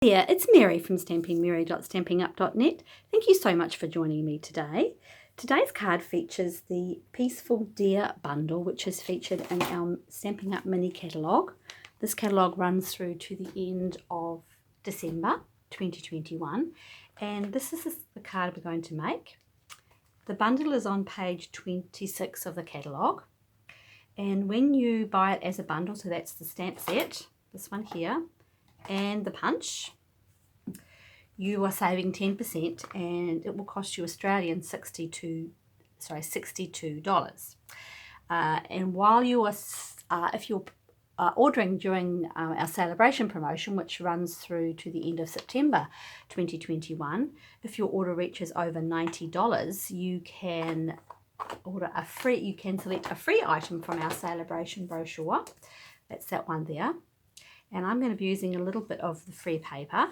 Yeah, it's Mary from stampingmary.stampinup.net. Thank you so much for joining me today. Today's card features the Peaceful Deer bundle, which is featured in our Stampin' Up mini catalogue. This catalogue runs through to the end of December 2021, and this is the card we're going to make. The bundle is on page 26 of the catalogue, and when you buy it as a bundle, so that's the stamp set, this one here, and the punch, you are saving 10%, and it will cost you Australian $62. And while you are, if you're ordering during our celebration promotion, which runs through to the end of September 2021, if your order reaches over $90, you can select a free item from our celebration brochure. That's that one there. And I'm going to be using a little bit of the free paper,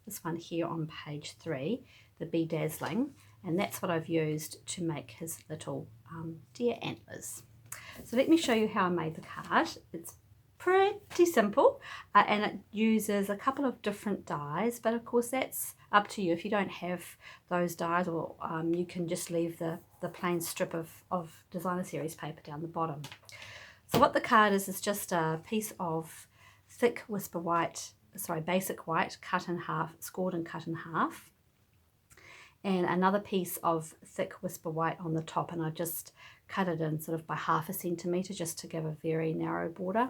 this one here on page 3, the Be Dazzling, and that's what I've used to make his little deer antlers. So let me show you how I made the card. It's pretty simple, and it uses a couple of different dies, but of course that's up to you. If you don't have those dies, or you can just leave the plain strip of designer series paper down the bottom. So what the card is just a piece of thick basic white cut in half, scored and cut in half, and another piece of thick whisper white on the top, and I just cut it in sort of by ½ centimetre just to give a very narrow border.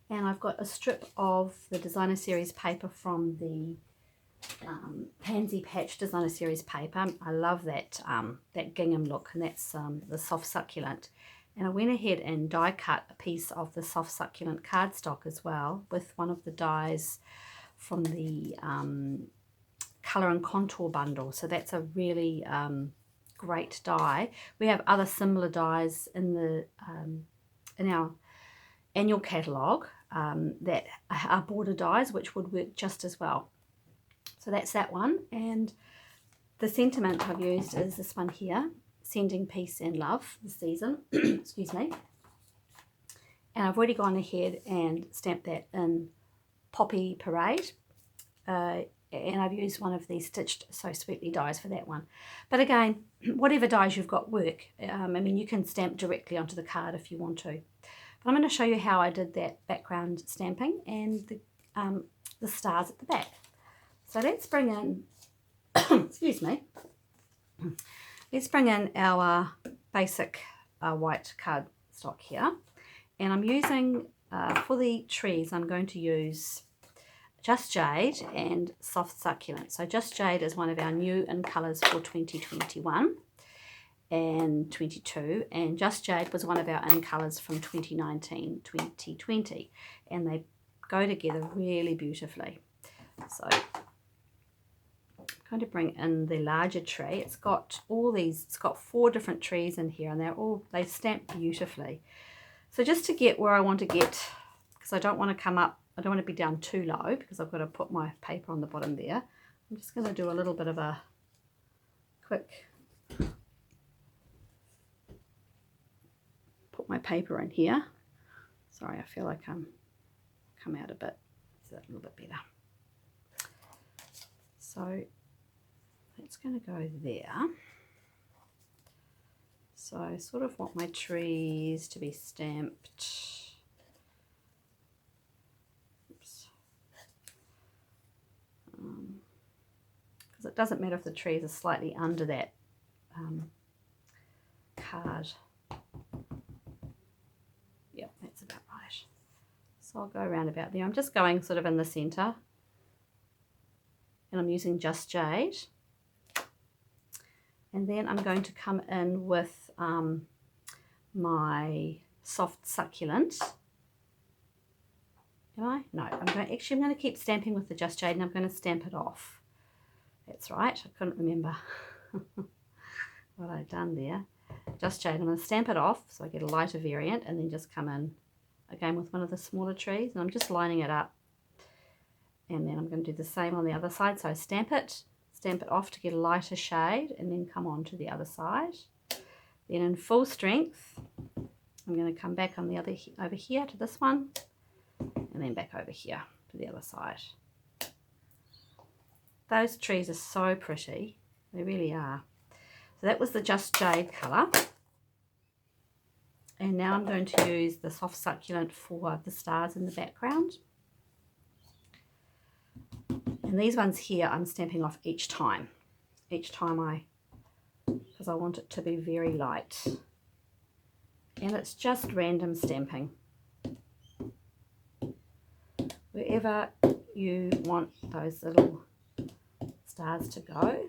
And I've got a strip of the designer series paper from the Pansy Patch designer series paper. I love that that gingham look, and that's the soft succulent. And I went ahead and die cut a piece of the soft succulent cardstock as well with one of the dies from the Colour and Contour bundle. So that's a really great die. We have other similar dies in our annual catalogue that are border dies, which would work just as well. So that's that one. And the sentiment I've used is this one here, Sending Peace and Love this season. Excuse me. And I've already gone ahead and stamped that in Poppy Parade. And I've used one of these Stitched So Sweetly dies for that one. But again, whatever dies you've got work. I mean, you can stamp directly onto the card if you want to. But I'm going to show you how I did that background stamping and the stars at the back. So let's bring in, excuse me, let's bring in our basic white cardstock here. And I'm using, for the trees, I'm going to use Just Jade and Soft Succulent. So Just Jade is one of our new in colours for 2021 and 22. And Just Jade was one of our in colours from 2019-2020. And they go together really beautifully. So going to bring in the larger tree. It's got 4 different trees in here, and they stamp beautifully. So just to get where I want to get, because I don't want to come up, I don't want to be down too low because I've got to put my paper on the bottom there. I'm just going to do a little bit of a quick, put my paper in here. Sorry, I feel like I'm come out a bit, is that a little bit better? So it's going to go there. So I sort of want my trees to be stamped. Oops. Because it doesn't matter if the trees are slightly under that card. Yep, that's about right. So I'll go around about there. I'm just going sort of in the centre. And I'm using Just Jade. And then I'm going to come in with my Soft Succulent. Am I? No, I'm going to keep stamping with the Just Jade, and I'm going to stamp it off. That's right, I couldn't remember what I'd done there. Just Jade, I'm going to stamp it off so I get a lighter variant, and then just come in again with one of the smaller trees, and I'm just lining it up. And then I'm going to do the same on the other side. So stamp it off to get a lighter shade, and then come on to the other side. Then in full strength, I'm going to come back on the over here to this one, and then back over here to the other side. Those trees are so pretty. They really are. So that was the Just Jade colour. And now I'm going to use the soft succulent for the stars in the background. And these ones here I'm stamping off each time because I want it to be very light. And it's just random stamping. Wherever you want those little stars to go.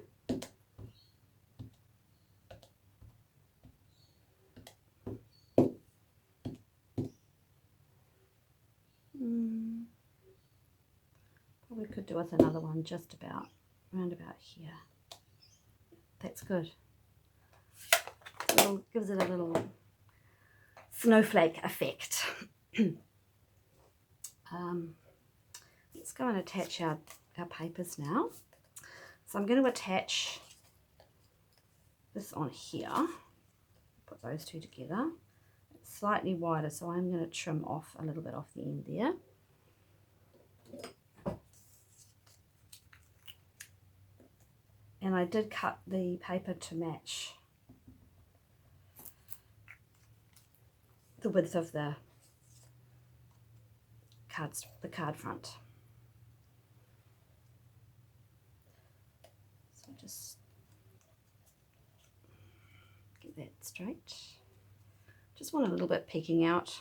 Probably could do with another one just about around about here. That's good. Gives it a little snowflake effect. Let's go and attach our papers now. So I'm going to attach this on here. Put those two together. It's slightly wider, so I'm going to trim off a little bit off the end there. And I did cut the paper to match the width of the card front. So just get that straight. Just want a little bit peeking out.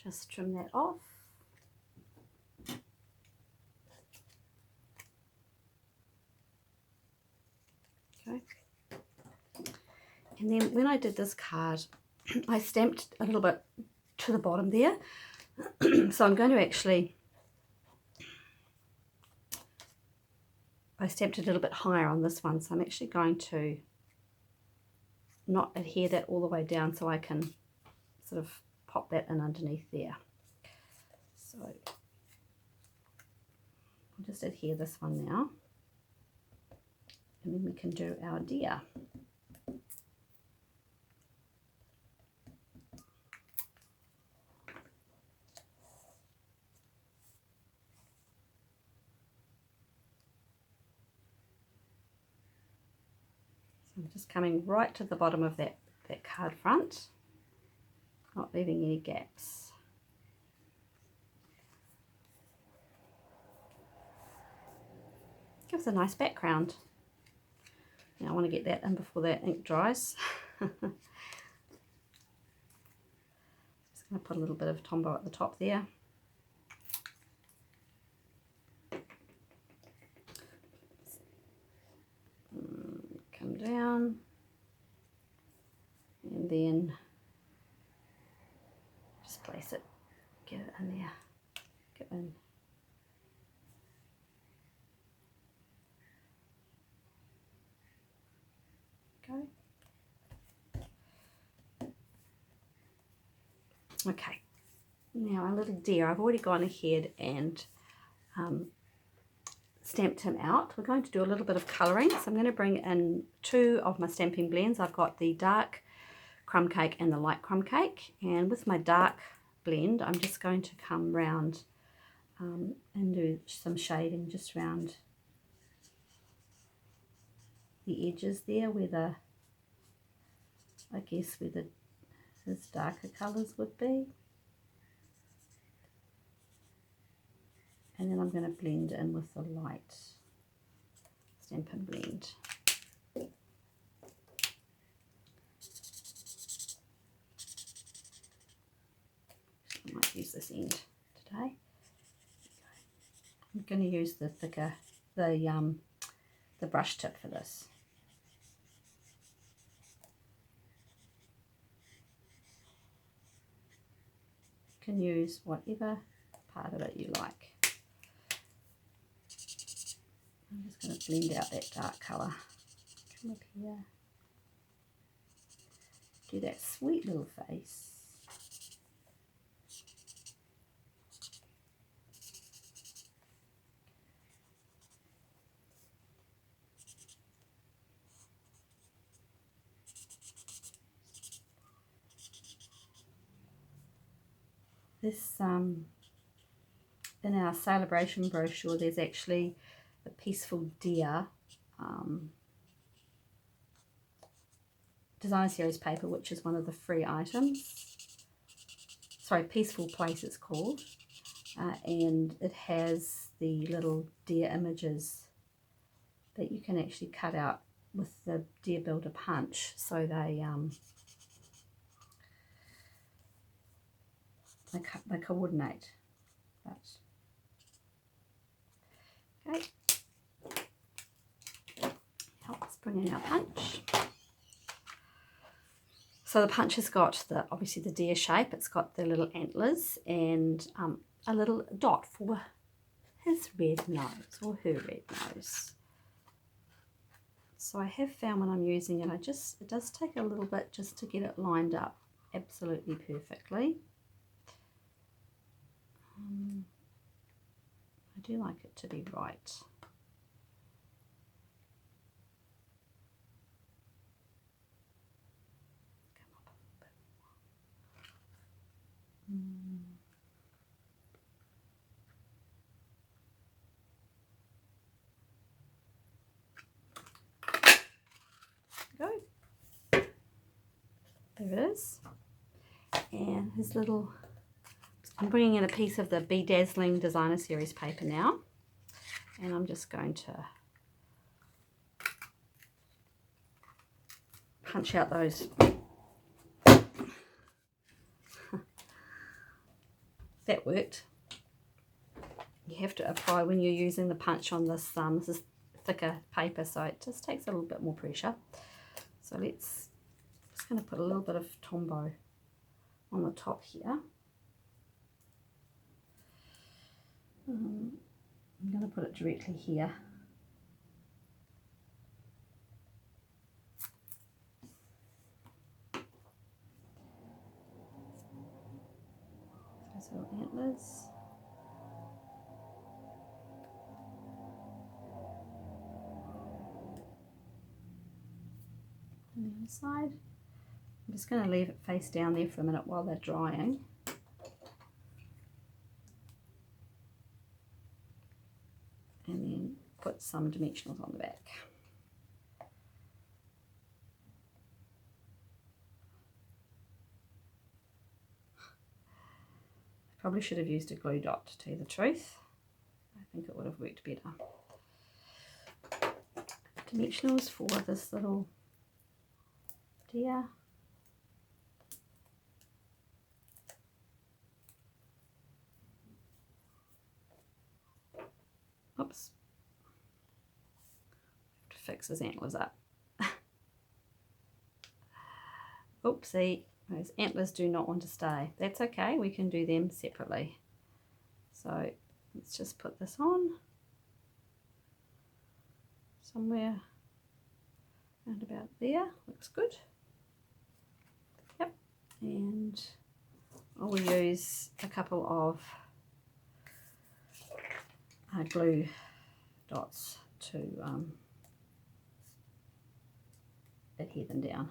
Just trim that off. Okay. And then when I did this card, I stamped a little bit to the bottom there. So I'm going to actually, I stamped it a little bit higher on this one. So I'm actually going to not adhere that all the way down so I can sort of pop that in underneath there. So I'll just adhere this one now, and then we can do our deer. So I'm just coming right to the bottom of that card front, not leaving any gaps. Gives a nice background. Now I want to get that in before that ink dries. Just going to put a little bit of Tombow at the top there. Come down, and then just place it, get it in there, get in. Go. Okay, now our little deer, I've already gone ahead and stamped him out. We're going to do a little bit of colouring, so I'm going to bring in two of my stamping blends. I've got the dark crumb cake and the light crumb cake, and with my dark blend I'm just going to come round and do some shading just round the edges there where I guess where his darker colours would be. And then I'm going to blend in with the light Stampin' Blend. I might use this end today. I'm going to use the thicker, the brush tip for this. You can use whatever part of it you like. I'm just going to blend out that dark colour. Come up here. Do that sweet little face. this in our celebration brochure, there's actually a Peaceful Deer designer series paper, which is one of the free items. Sorry, Peaceful Place it's called, and it has the little deer images that you can actually cut out with the Deer Builder punch, so they coordinate. But okay, let's bring in our punch. So the punch has got obviously the deer shape. It's got the little antlers and a little dot for his red nose or her red nose. So I have found when I'm using it, it does take a little bit just to get it lined up absolutely perfectly. I do like it to be right. Go. There it is. And his little, I'm bringing in a piece of the Bedazzling Designer Series paper now, and I'm just going to punch out those. That worked. You have to apply when you're using the punch on this. This is thicker paper, so it just takes a little bit more pressure. So just going to put a little bit of Tombow on the top here. I'm going to put it directly here. Those little antlers. On the other side. I'm just going to leave it face down there for a minute while they're drying. And then put some dimensionals on the back. I probably should have used a glue dot, to tell you the truth. I think it would have worked better. Dimensionals for this little deer. Oops. To fix his antlers up. Oopsie, those antlers do not want to stay. That's okay, we can do them separately. So let's just put this on somewhere around about there. Looks good. Yep, and I will use a couple of glue dots to adhere them down.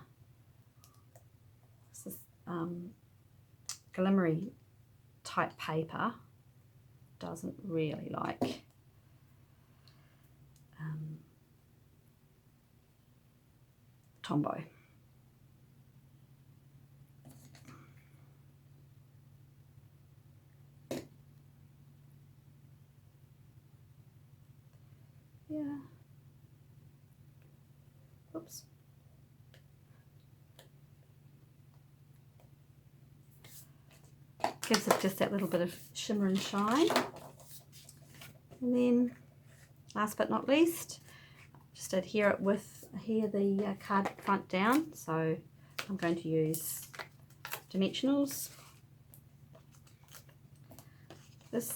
This is glimmery type paper doesn't really like Tombow. Yeah. Oops. Gives it just that little bit of shimmer and shine. And then, last but not least, just adhere it with the card front down. So I'm going to use dimensionals. This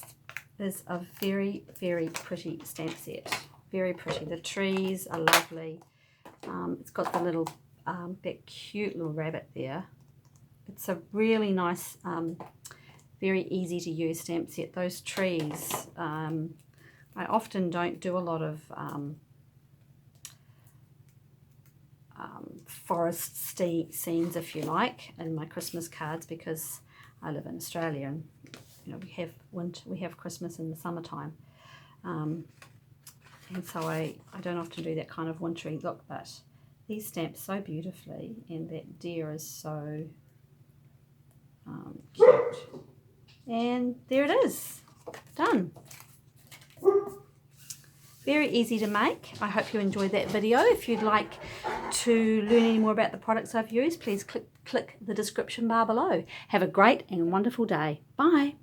is a very, very pretty stamp set. Very pretty. The trees are lovely. It's got the little, that cute little rabbit there. It's a really nice, very easy to use stamp set. Those trees, I often don't do a lot of forest scenes, if you like, in my Christmas cards, because I live in Australia and you know, we have winter, we have Christmas in the summertime. And so I don't often do that kind of wintry look, but these stamp so beautifully, and that deer is so cute. And there it is, done. Very easy to make. I hope you enjoyed that video. If you'd like to learn any more about the products I've used, please click the description bar below. Have a great and wonderful day. Bye.